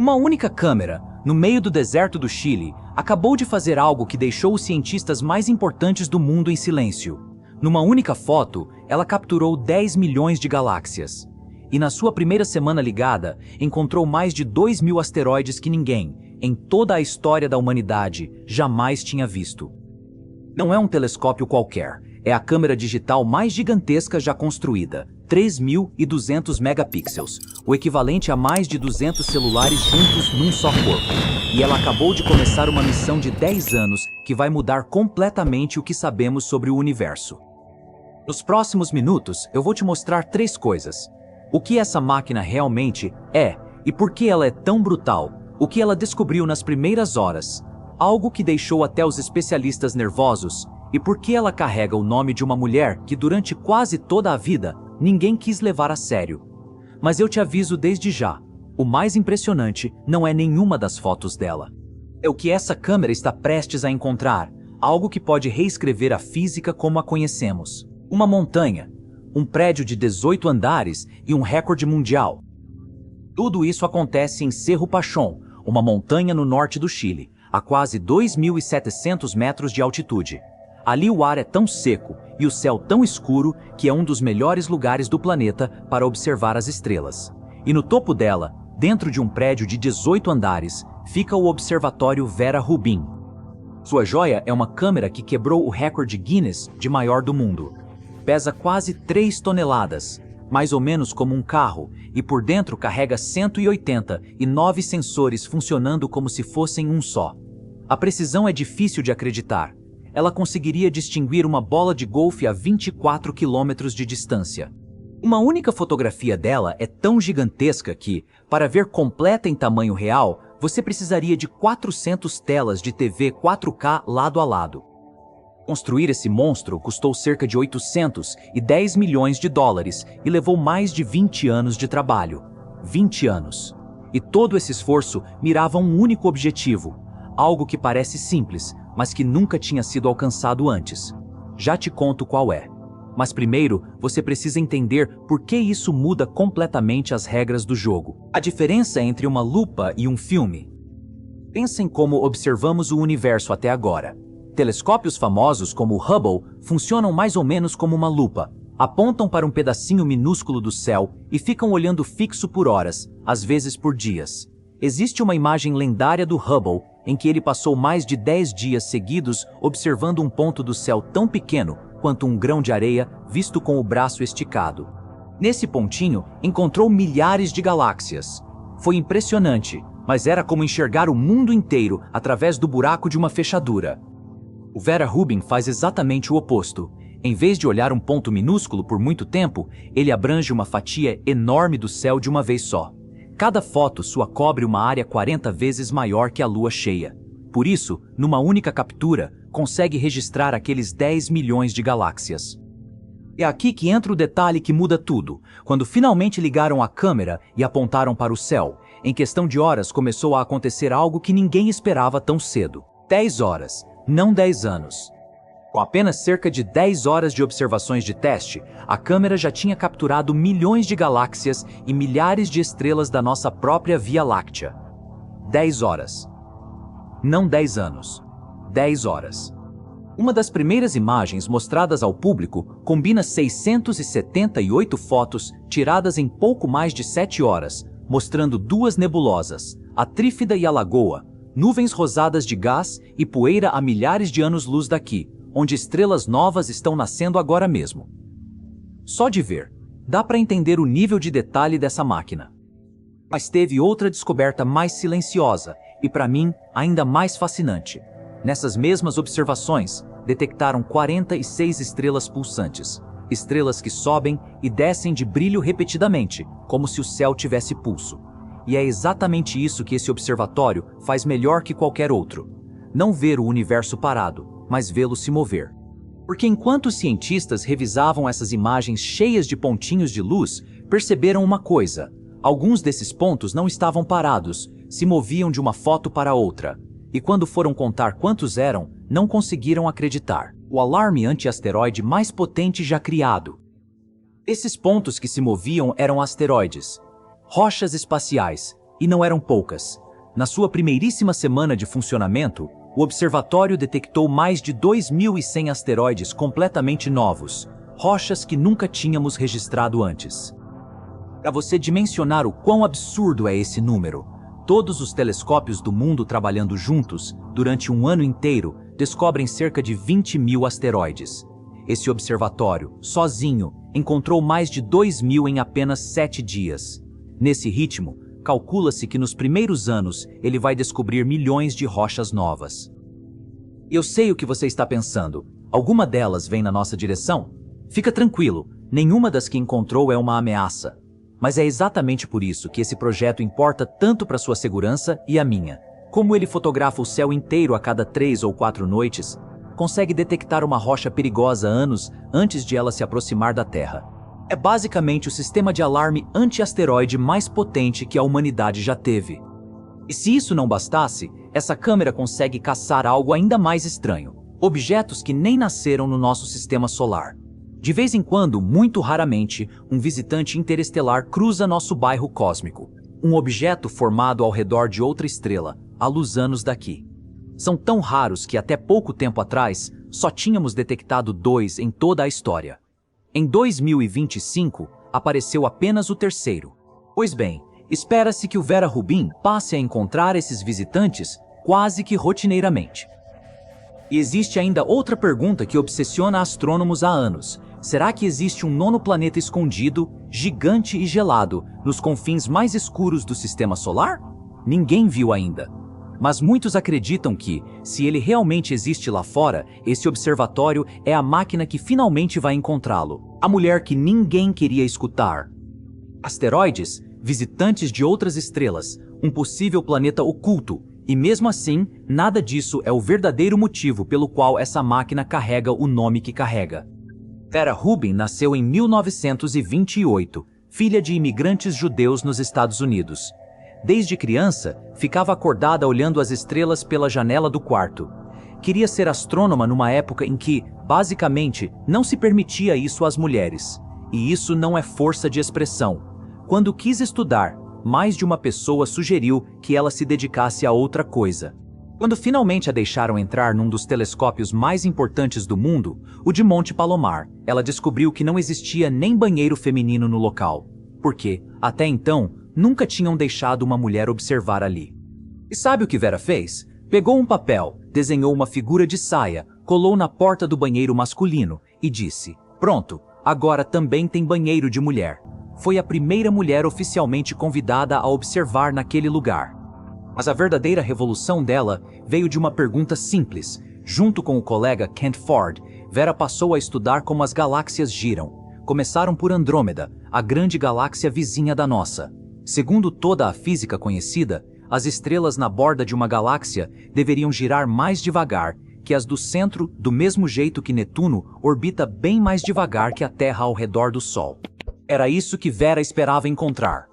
Uma única câmera, no meio do deserto do Chile, acabou de fazer algo que deixou os cientistas mais importantes do mundo em silêncio. Numa única foto, ela capturou 10 milhões de galáxias. E na sua primeira semana ligada, encontrou mais de 2.000 asteroides que ninguém, em toda a história da humanidade, jamais tinha visto. Não é um telescópio qualquer, é a câmera digital mais gigantesca já construída, 3.200 megapixels, o equivalente a mais de 200 celulares juntos num só corpo. E ela acabou de começar uma missão de 10 anos que vai mudar completamente o que sabemos sobre o universo. Nos próximos minutos, eu vou te mostrar 3 coisas. O que essa máquina realmente é e por que ela é tão brutal, o que ela descobriu nas primeiras horas, algo que deixou até os especialistas nervosos, e por que ela carrega o nome de uma mulher que durante quase toda a vida ninguém quis levar a sério. Mas eu te aviso desde já, o mais impressionante não é nenhuma das fotos dela. É o que essa câmera está prestes a encontrar, algo que pode reescrever a física como a conhecemos. Uma montanha, um prédio de 18 andares e um recorde mundial. Tudo isso acontece em Cerro Pachón, uma montanha no norte do Chile, a quase 2.700 metros de altitude. Ali o ar é tão seco e o céu tão escuro que é um dos melhores lugares do planeta para observar as estrelas. E no topo dela, dentro de um prédio de 18 andares, fica o Observatório Vera Rubin. Sua joia é uma câmera que quebrou o recorde Guinness de maior do mundo. Pesa quase 3 toneladas, mais ou menos como um carro, e por dentro carrega 189 sensores funcionando como se fossem um só. A precisão é difícil de acreditar. Ela conseguiria distinguir uma bola de golfe a 24 quilômetros de distância. Uma única fotografia dela é tão gigantesca que, para ver completa em tamanho real, você precisaria de 400 telas de TV 4K lado a lado. Construir esse monstro custou cerca de 810 milhões de dólares e levou mais de 20 anos de trabalho. 20 anos. E todo esse esforço mirava um único objetivo, algo que parece simples, mas que nunca tinha sido alcançado antes. Já te conto qual é. Mas primeiro, você precisa entender por que isso muda completamente as regras do jogo. A diferença entre uma lupa e um filme. Pensa em como observamos o universo até agora. Telescópios famosos como o Hubble funcionam mais ou menos como uma lupa. Apontam para um pedacinho minúsculo do céu e ficam olhando fixo por horas, às vezes por dias. Existe uma imagem lendária do Hubble em que ele passou mais de 10 dias seguidos observando um ponto do céu tão pequeno quanto um grão de areia visto com o braço esticado. Nesse pontinho, encontrou milhares de galáxias. Foi impressionante, mas era como enxergar o mundo inteiro através do buraco de uma fechadura. O Vera Rubin faz exatamente o oposto. Em vez de olhar um ponto minúsculo por muito tempo, ele abrange uma fatia enorme do céu de uma vez só. Cada foto sua cobre uma área 40 vezes maior que a lua cheia. Por isso, numa única captura, consegue registrar aqueles 10 milhões de galáxias. É aqui que entra o detalhe que muda tudo. Quando finalmente ligaram a câmera e apontaram para o céu, em questão de horas começou a acontecer algo que ninguém esperava tão cedo. 10 horas, não 10 anos. Com apenas cerca de 10 horas de observações de teste, a câmera já tinha capturado milhões de galáxias e milhares de estrelas da nossa própria Via Láctea. 10 horas. Não 10 anos. 10 horas. Uma das primeiras imagens mostradas ao público combina 678 fotos tiradas em pouco mais de 7 horas, mostrando 2 nebulosas, a Trífida e a Lagoa, nuvens rosadas de gás e poeira a milhares de anos-luz daqui, onde estrelas novas estão nascendo agora mesmo. Só de ver, dá para entender o nível de detalhe dessa máquina. Mas teve outra descoberta mais silenciosa e, para mim, ainda mais fascinante. Nessas mesmas observações, detectaram 46 estrelas pulsantes, estrelas que sobem e descem de brilho repetidamente, como se o céu tivesse pulso. E é exatamente isso que esse observatório faz melhor que qualquer outro. Não ver o universo parado, mas vê-lo se mover. Porque enquanto os cientistas revisavam essas imagens cheias de pontinhos de luz, perceberam uma coisa: alguns desses pontos não estavam parados, se moviam de uma foto para outra. E quando foram contar quantos eram, não conseguiram acreditar. O alarme anti-asteroide mais potente já criado. Esses pontos que se moviam eram asteroides, rochas espaciais, E não eram poucas. Na sua primeiríssima semana de funcionamento, o observatório detectou mais de 2.100 asteroides completamente novos, rochas que nunca tínhamos registrado antes. Para você dimensionar o quão absurdo é esse número, todos os telescópios do mundo trabalhando juntos, durante um ano inteiro, descobrem cerca de 20.000 asteroides. Esse observatório, sozinho, encontrou mais de 2.000 em apenas 7 dias. Nesse ritmo, calcula-se que nos primeiros anos ele vai descobrir milhões de rochas novas. Eu sei o que você está pensando. Alguma delas vem na nossa direção? Fica tranquilo, nenhuma das que encontrou é uma ameaça. Mas é exatamente por isso que esse projeto importa tanto para sua segurança e a minha. Como ele fotografa o céu inteiro a cada 3 ou 4 noites, consegue detectar uma rocha perigosa anos antes de ela se aproximar da Terra. É basicamente o sistema de alarme anti-asteroide mais potente que a humanidade já teve. E se isso não bastasse, essa câmera consegue caçar algo ainda mais estranho: objetos que nem nasceram no nosso sistema solar. De vez em quando, muito raramente, um visitante interestelar cruza nosso bairro cósmico, um objeto formado ao redor de outra estrela, a luz-anos daqui. São tão raros que até pouco tempo atrás só tínhamos detectado 2 em toda a história. Em 2025, apareceu apenas o terceiro. Pois bem, espera-se que o Vera Rubin passe a encontrar esses visitantes quase que rotineiramente. E existe ainda outra pergunta que obsessiona astrônomos há anos. Será que existe um nono planeta escondido, gigante e gelado, nos confins mais escuros do sistema solar? Ninguém viu ainda. Mas muitos acreditam que, se ele realmente existe lá fora, esse observatório é a máquina que finalmente vai encontrá-lo. A mulher que ninguém queria escutar. Asteroides, visitantes de outras estrelas, um possível planeta oculto. E mesmo assim, nada disso é o verdadeiro motivo pelo qual essa máquina carrega o nome que carrega. Vera Rubin nasceu em 1928, filha de imigrantes judeus nos Estados Unidos. Desde criança, ficava acordada olhando as estrelas pela janela do quarto. Queria ser astrônoma numa época em que, basicamente, não se permitia isso às mulheres. E isso não é força de expressão. Quando quis estudar, mais de uma pessoa sugeriu que ela se dedicasse a outra coisa. Quando finalmente a deixaram entrar num dos telescópios mais importantes do mundo, o de Monte Palomar, ela descobriu que não existia nem banheiro feminino no local. Porque, até então, nunca tinham deixado uma mulher observar ali. E sabe o que Vera fez? Pegou um papel, desenhou uma figura de saia, colou na porta do banheiro masculino e disse: "Pronto, agora também tem banheiro de mulher." Foi a primeira mulher oficialmente convidada a observar naquele lugar. Mas a verdadeira revolução dela veio de uma pergunta simples. Junto com o colega Kent Ford, Vera passou a estudar como as galáxias giram. Começaram por Andrômeda, a grande galáxia vizinha da nossa. Segundo toda a física conhecida, as estrelas na borda de uma galáxia deveriam girar mais devagar que as do centro, do mesmo jeito que Netuno orbita bem mais devagar que a Terra ao redor do Sol. Era isso que Vera esperava encontrar.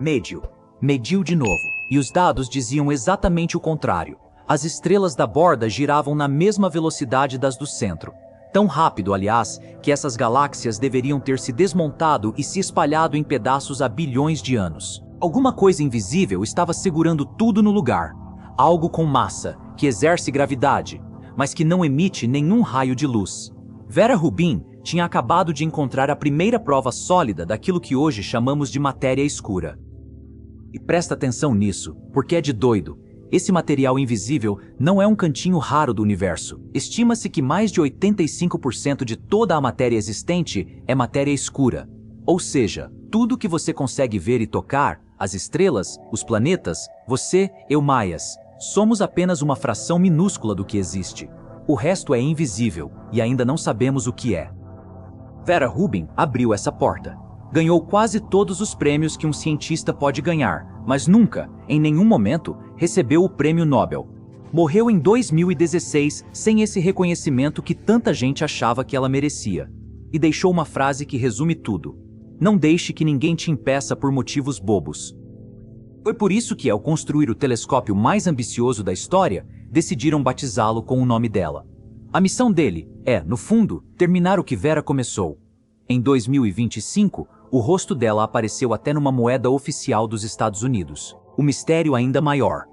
Mediu de novo, e os dados diziam exatamente o contrário. As estrelas da borda giravam na mesma velocidade das do centro. Tão rápido, aliás, que essas galáxias deveriam ter se desmontado e se espalhado em pedaços há bilhões de anos. Alguma coisa invisível estava segurando tudo no lugar. Algo com massa, que exerce gravidade, mas que não emite nenhum raio de luz. Vera Rubin tinha acabado de encontrar a primeira prova sólida daquilo que hoje chamamos de matéria escura. E presta atenção nisso, porque é de doido. Esse material invisível não é um cantinho raro do universo. Estima-se que mais de 85% de toda a matéria existente é matéria escura. Ou seja, tudo que você consegue ver e tocar, as estrelas, os planetas, você, eu, Maias, somos apenas uma fração minúscula do que existe. O resto é invisível e ainda não sabemos o que é. Vera Rubin abriu essa porta. Ganhou quase todos os prêmios que um cientista pode ganhar, mas nunca, em nenhum momento, recebeu o prêmio Nobel. Morreu em 2016 sem esse reconhecimento que tanta gente achava que ela merecia. E deixou uma frase que resume tudo: não deixe que ninguém te impeça por motivos bobos. Foi por isso que, ao construir o telescópio mais ambicioso da história, decidiram batizá-lo com o nome dela. A missão dele é, no fundo, terminar o que Vera começou. Em 2025, O rosto dela apareceu até numa moeda oficial dos Estados Unidos. O mistério ainda maior.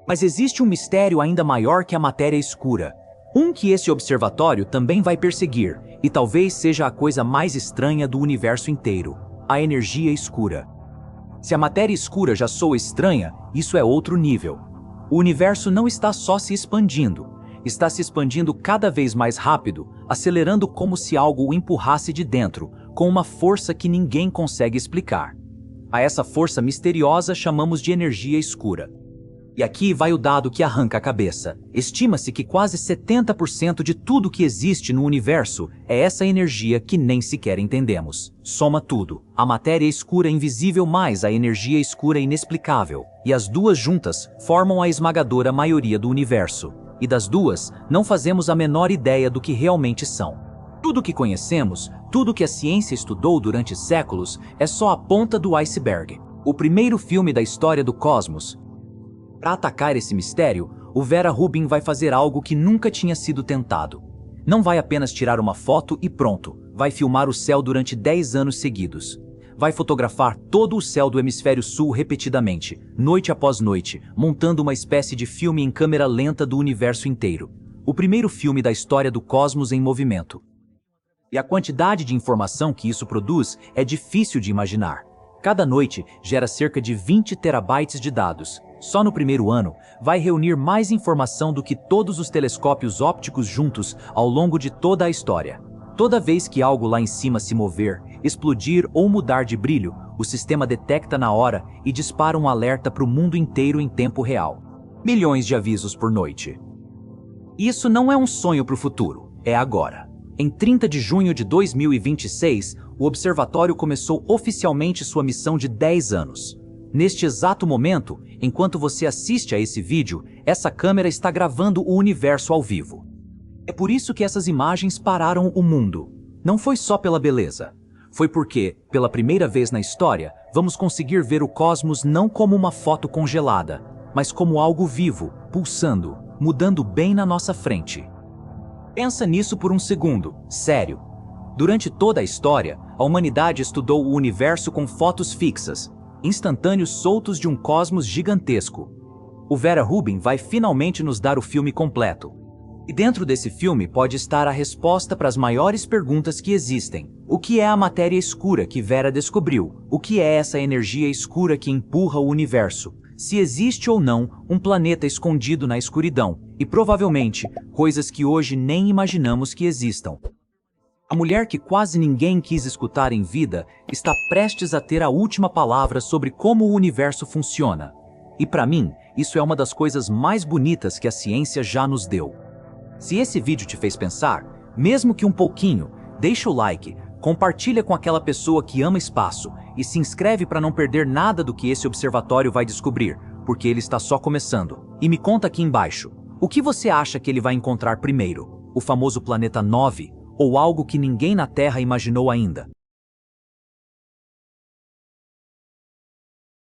Mas existe um mistério ainda maior que a matéria escura. Um que esse observatório também vai perseguir, e talvez seja a coisa mais estranha do universo inteiro: a energia escura. Se a matéria escura já soa estranha, isso é outro nível. O universo não está só se expandindo, está se expandindo cada vez mais rápido, acelerando como se algo o empurrasse de dentro, com uma força que ninguém consegue explicar. A essa força misteriosa chamamos de energia escura. E aqui vai o dado que arranca a cabeça. Estima-se que quase 70% de tudo que existe no universo é essa energia que nem sequer entendemos. Soma tudo: a matéria escura invisível mais a energia escura inexplicável. E as duas juntas formam a esmagadora maioria do universo. E das duas, não fazemos a menor ideia do que realmente são. Tudo que conhecemos, tudo que a ciência estudou durante séculos, é só a ponta do iceberg. O primeiro filme da história do cosmos. Para atacar esse mistério, o Vera Rubin vai fazer algo que nunca tinha sido tentado. Não vai apenas tirar uma foto e pronto, vai filmar o céu durante 10 anos seguidos. Vai fotografar todo o céu do hemisfério sul repetidamente, noite após noite, montando uma espécie de filme em câmera lenta do universo inteiro. O primeiro filme da história do cosmos em movimento. E a quantidade de informação que isso produz é difícil de imaginar. Cada noite gera cerca de 20 terabytes de dados. Só no primeiro ano, vai reunir mais informação do que todos os telescópios ópticos juntos ao longo de toda a história. Toda vez que algo lá em cima se mover, explodir ou mudar de brilho, o sistema detecta na hora e dispara um alerta para o mundo inteiro em tempo real. Milhões de avisos por noite. Isso não é um sonho para o futuro, é agora. Em 30 de junho de 2026, o observatório começou oficialmente sua missão de 10 anos. Neste exato momento, enquanto você assiste a esse vídeo, essa câmera está gravando o universo ao vivo. É por isso que essas imagens pararam o mundo. Não foi só pela beleza. Foi porque, pela primeira vez na história, vamos conseguir ver o cosmos não como uma foto congelada, mas como algo vivo, pulsando, mudando bem na nossa frente. Pensa nisso por um segundo, sério. Durante toda a história, a humanidade estudou o universo com fotos fixas, instantâneos soltos de um cosmos gigantesco. O Vera Rubin vai finalmente nos dar o filme completo. E dentro desse filme pode estar a resposta para as maiores perguntas que existem. O que é a matéria escura que Vera descobriu? O que é essa energia escura que empurra o universo? Se existe ou não um planeta escondido na escuridão? E provavelmente, coisas que hoje nem imaginamos que existam. A mulher que quase ninguém quis escutar em vida está prestes a ter a última palavra sobre como o universo funciona. E para mim, isso é uma das coisas mais bonitas que a ciência já nos deu. Se esse vídeo te fez pensar, mesmo que um pouquinho, deixa o like, compartilha com aquela pessoa que ama espaço e se inscreve para não perder nada do que esse observatório vai descobrir, porque ele está só começando. E me conta aqui embaixo, o que você acha que ele vai encontrar primeiro? O famoso planeta 9? Ou algo que ninguém na Terra imaginou ainda?